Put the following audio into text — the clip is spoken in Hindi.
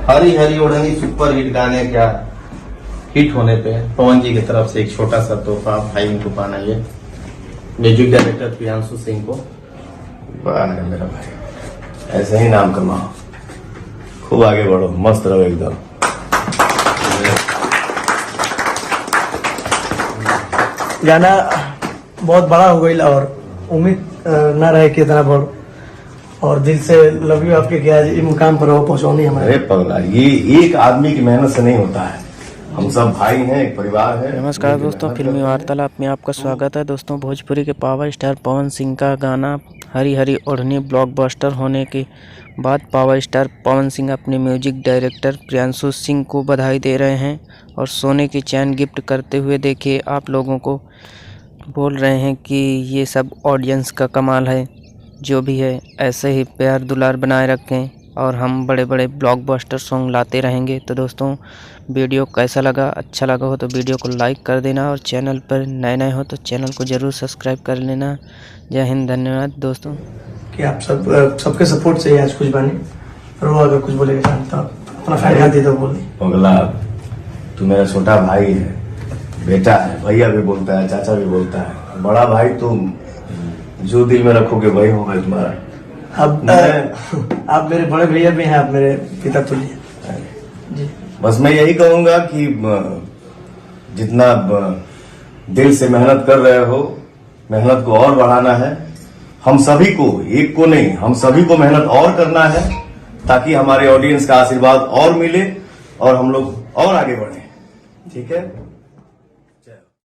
हरी हरी ओढ़नी सुपर हिट गाने क्या हिट होने पे पवन जी की तरफ से एक छोटा सा तोहफा भाई इनको पाना, ये म्यूजिक डायरेक्टर प्रियांशु सिंह को। वाह मेरा भाई, ऐसे ही नाम कमाओ, खूब आगे बढ़ो, मस्त रहो एकदम। गाना बहुत बड़ा हो गई और उम्मीद न रहे कि इतना बड़, और दिल से लव यू आपके क्या इस मुकाम पर हो पहुंचानी हमारे। अरे पगला, ये एक आदमी की मेहनत से नहीं होता है, हम सब भाई हैं, एक परिवार है। नमस्कार दोस्तों, फिल्मी वार्तालाप में आपका स्वागत है। दोस्तों, भोजपुरी के पावर स्टार पवन सिंह का गाना हरी हरी ओढ़नी ब्लॉकबस्टर होने के बाद पावर स्टार पवन सिंह अपने म्यूजिक डायरेक्टर प्रियांशु सिंह को बधाई दे रहे हैं और सोने की चैन गिफ्ट करते हुए देखिए आप लोगों को बोल रहे हैं कि ये सब ऑडियंस का कमाल है। जो भी है ऐसे ही प्यार दुलार बनाए रखें और हम बड़े बड़े ब्लॉकबस्टर सॉन्ग लाते रहेंगे। तो दोस्तों, वीडियो कैसा लगा, अच्छा लगा हो तो वीडियो को लाइक कर देना और चैनल पर नए हो तो चैनल को ज़रूर सब्सक्राइब कर लेना। जय हिंद, धन्यवाद दोस्तों। कि आप सबके सपोर्ट से आज कुछ बने, और वो अगर कुछ बोलेगा तो अपना फायदा दे दो। बोल पगला, तू मेरा छोटा भाई है, बेटा है, भैया भी बोलता है, चाचा भी बोलता है, बड़ा भाई तुम जो दिल में रखोगे वही होगा तुम्हारा। आप मेरे बड़े भैया भी हैं, आप मेरे पिता तुल्य जी। बस मैं यही कहूंगा कि जितना दिल से मेहनत कर रहे हो, मेहनत को और बढ़ाना है। हम सभी को, एक को नहीं, हम सभी को मेहनत और करना है ताकि हमारे ऑडियंस का आशीर्वाद और मिले और हम लोग और आगे बढ़े। ठीक है।